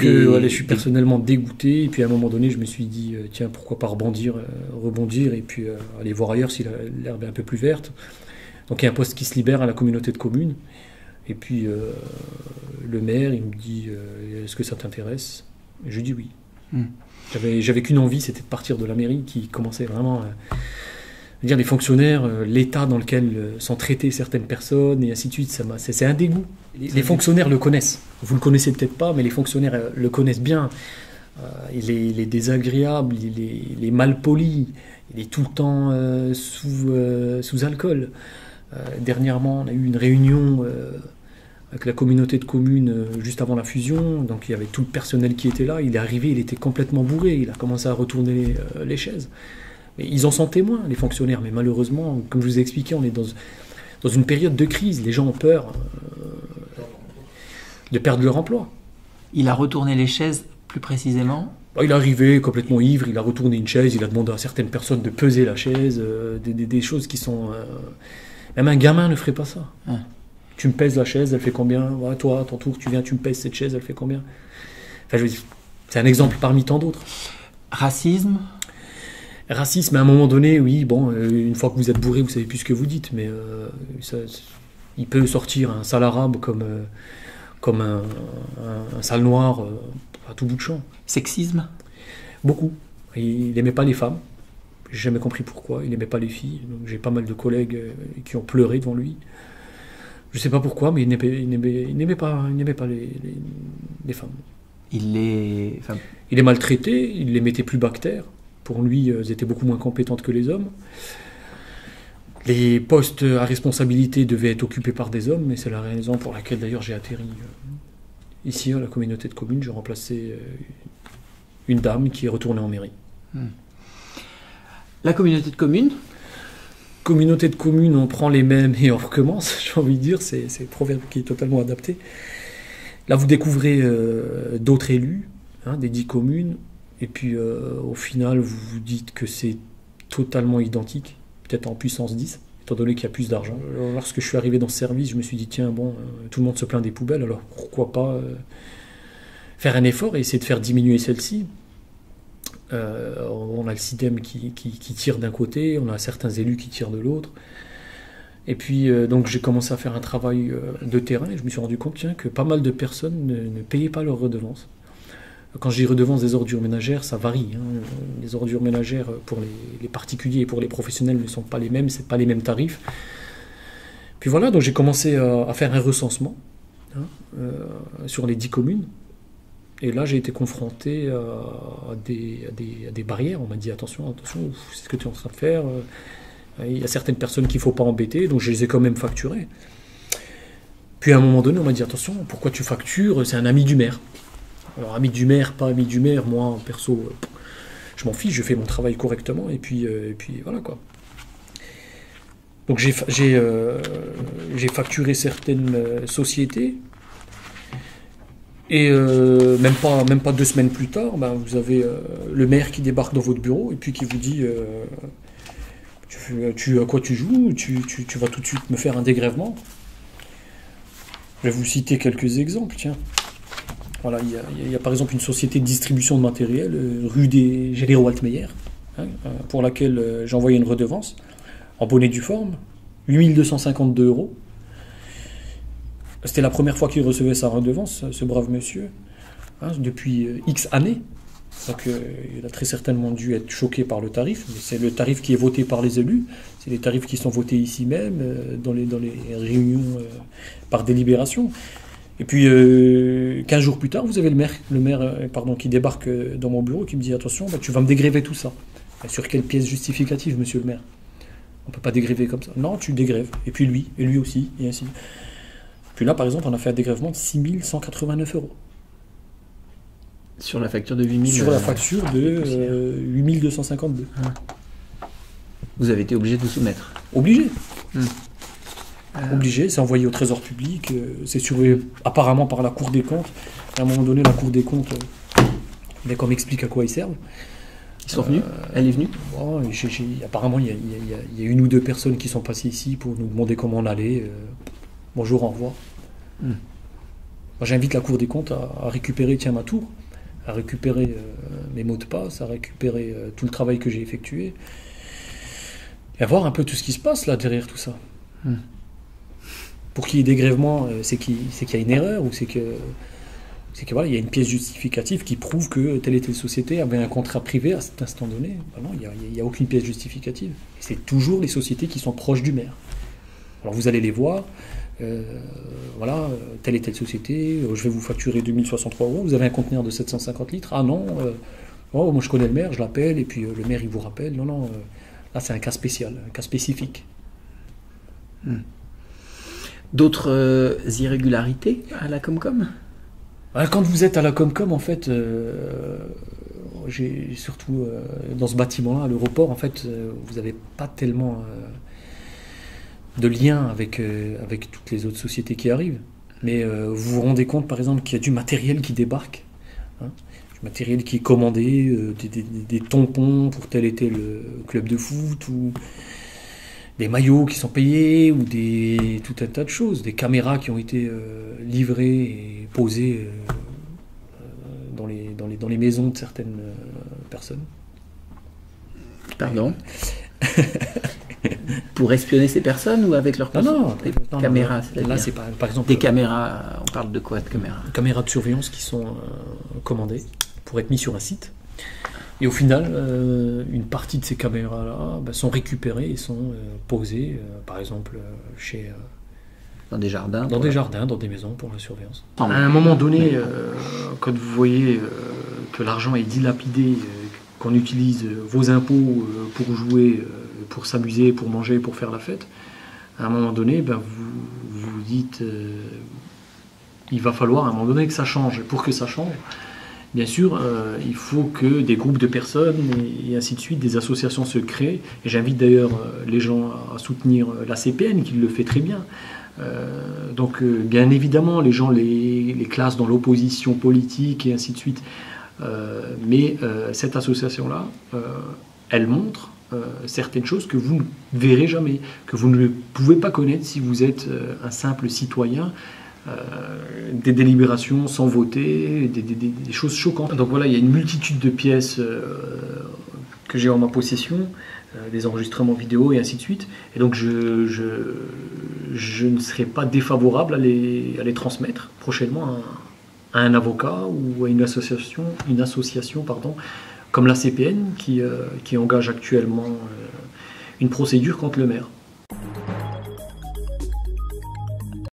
Donc voilà, je suis personnellement dégoûté. Et puis à un moment donné, je me suis dit, tiens, pourquoi pas rebondir et puis aller voir ailleurs si l'herbe est un peu plus verte. Donc il y a un poste qui se libère à la communauté de communes. Et puis le maire, il me dit, est-ce que ça t'intéresse? Et je dis oui. J'avais qu'une envie, c'était de partir de la mairie qui commençait vraiment à dire les fonctionnaires, l'état dans lequel sont traitées certaines personnes et ainsi de suite. C'est un dégoût. Les fonctionnaires le connaissent. Vous le connaissez peut-être pas, mais les fonctionnaires le connaissent bien. Il est désagréable, il est mal poli, il est tout le temps sous alcool. Dernièrement, on a eu une réunion avec la communauté de communes juste avant la fusion, donc il y avait tout le personnel qui était là. Il est arrivé, il était complètement bourré, il a commencé à retourner les chaises. Mais ils en sont témoins, les fonctionnaires, mais malheureusement, comme je vous ai expliqué, on est dans une période de crise. Les gens ont peur de perdre leur emploi. Il a retourné les chaises plus précisément? Il est arrivé complètement ivre, il a retourné une chaise, il a demandé à certaines personnes de peser la chaise, des choses qui sont... Même un gamin ne ferait pas ça. Tu me pèses la chaise, elle fait combien? Voilà, toi, à ton tour, tu viens, tu me pèses cette chaise, elle fait combien? Enfin, je veux dire, c'est un exemple parmi tant d'autres. Racisme, à un moment donné, oui, bon, une fois que vous êtes bourré, vous savez plus ce que vous dites, mais il peut sortir un sale arabe comme un sale noir à tout bout de champ. sexisme, Beaucoup. Il n'aimait pas les femmes. J'ai jamais compris pourquoi. Il n'aimait pas les filles. Donc j'ai pas mal de collègues qui ont pleuré devant lui. Je sais pas pourquoi, mais il n'aimait pas les femmes. il est maltraité, il les mettait plus bas que terre. Pour lui, elles étaient beaucoup moins compétentes que les hommes. Les postes à responsabilité devaient être occupés par des hommes, mais c'est la raison pour laquelle d'ailleurs j'ai atterri ici à la communauté de communes. J'ai remplacé une dame qui est retournée en mairie. La communauté de communes? Communauté de communes, on prend les mêmes et on recommence, j'ai envie de dire, c'est le proverbe qui est totalement adapté. Là, vous découvrez d'autres élus, des 10 communes, et puis au final, vous vous dites que c'est totalement identique, peut-être en puissance 10, étant donné qu'il y a plus d'argent. Lorsque je suis arrivé dans ce service, je me suis dit, tiens, bon, tout le monde se plaint des poubelles, alors pourquoi pas faire un effort et essayer de faire diminuer celle-ci. On a le SIDEM qui tire d'un côté, on a certains élus qui tirent de l'autre. Et puis donc j'ai commencé à faire un travail de terrain et je me suis rendu compte que pas mal de personnes ne payaient pas leurs redevances. Quand je dis redevances des ordures ménagères, ça varie. Les ordures ménagères pour les particuliers et pour les professionnels ne sont pas les mêmes, c'est pas les mêmes tarifs. Puis voilà, donc j'ai commencé à faire un recensement sur les 10 communes. Et là, j'ai été confronté à des barrières. On m'a dit attention, c'est ce que tu es en train de faire. Il y a certaines personnes qu'il ne faut pas embêter, donc je les ai quand même facturées. Puis à un moment donné, on m'a dit attention, pourquoi tu factures? C'est un ami du maire. Alors, ami du maire, pas ami du maire, moi, perso, je m'en fiche, je fais mon travail correctement, et puis voilà quoi. Donc j'ai facturé certaines sociétés. Et même pas 2 semaines plus tard, vous avez le maire qui débarque dans votre bureau et puis qui vous dit à quoi tu joues, tu vas tout de suite me faire un dégrèvement. Je vais vous citer quelques exemples, tiens. Voilà, il y a par exemple une société de distribution de matériel, rue des Généraux-Altmeyer, pour laquelle j'ai envoyé une redevance en bonne et due forme, 8 252 €. C'était la première fois qu'il recevait sa redevance, ce brave monsieur, depuis X années. Donc il a très certainement dû être choqué par le tarif, mais c'est le tarif qui est voté par les élus, c'est les tarifs qui sont votés ici même, dans les réunions par délibération. Et puis 15 jours plus tard, vous avez le maire qui débarque dans mon bureau, qui me dit attention, tu vas me dégréver tout ça. Sur quelle pièce justificative, monsieur le maire? On ne peut pas dégréver comme ça. Non, tu dégrèves. Et puis lui, et lui aussi, et ainsi. Puis là, par exemple, on a fait un dégrèvement de 6 189 €. Sur la facture de 8 000. Sur la facture de 8 252. Vous avez été obligé de vous soumettre. Obligé. Obligé, c'est envoyé au Trésor public, c'est surveillé apparemment par la Cour des comptes. À un moment donné, la Cour des comptes, qu'on m'explique à quoi ils servent. Ils sont venus? Elle est venue? Apparemment, il y a 1 ou 2 personnes qui sont passées ici pour nous demander comment on allait. Bonjour, au revoir. Moi, j'invite la Cour des comptes à récupérer, tiens, ma tour, à récupérer mes mots de passe, à récupérer tout le travail que j'ai effectué, et à voir un peu tout ce qui se passe là derrière tout ça. Pour qu'il y ait dégrèvement, c'est qu'il y a une erreur, ou c'est que voilà, il y a une pièce justificative qui prouve que telle et telle société avait un contrat privé à cet instant donné. Ben non, il n'y a aucune pièce justificative. Et c'est toujours les sociétés qui sont proches du maire. Alors vous allez les voir, voilà, telle et telle société, je vais vous facturer 2063 €, vous avez un conteneur de 750 litres, ah non, oh, moi je connais le maire, je l'appelle, et puis le maire il vous rappelle, non, là c'est un cas spécial, un cas spécifique. D'autres irrégularités à la Comcom? Quand vous êtes à la Comcom, en fait, j'ai surtout dans ce bâtiment-là, à l'aéroport, en fait, vous n'avez pas tellement de lien avec toutes les autres sociétés qui arrivent. Mais vous vous rendez compte, par exemple, qu'il y a du matériel qui débarque, hein, du matériel qui est commandé, des tampons pour tel et tel club de foot, ou des maillots qui sont payés, ou tout un tas de choses, des caméras qui ont été livrées et posées dans les maisons de certaines personnes. Pardon. Pour espionner ces personnes ou avec leurs caméras? Là, c'est par exemple des caméras. On parle de quoi, de caméras? Caméras de surveillance qui sont commandées pour être mises sur un site. Et au final, une partie de ces caméras-là sont récupérées et sont posées, par exemple, dans des jardins. Dans des jardins, dans des maisons pour la surveillance. À un moment donné, quand vous voyez que l'argent est dilapidé, qu'on utilise vos impôts pour jouer, pour s'amuser, pour manger, pour faire la fête, à un moment donné, vous vous dites, il va falloir à un moment donné que ça change. Pour que ça change, bien sûr, il faut que des groupes de personnes et ainsi de suite, des associations se créent. Et j'invite d'ailleurs les gens à soutenir la CPN, qui le fait très bien. Donc, bien évidemment, les gens les classent dans l'opposition politique et ainsi de suite. Mais cette association-là, elle montre certaines choses que vous ne verrez jamais, que vous ne pouvez pas connaître si vous êtes un simple citoyen. Des délibérations sans voter, des choses choquantes. Donc voilà, il y a une multitude de pièces que j'ai en ma possession, des enregistrements vidéo et ainsi de suite. Et donc je ne serai pas défavorable à les transmettre prochainement à un avocat ou à une association comme la CPN qui engage actuellement une procédure contre le maire.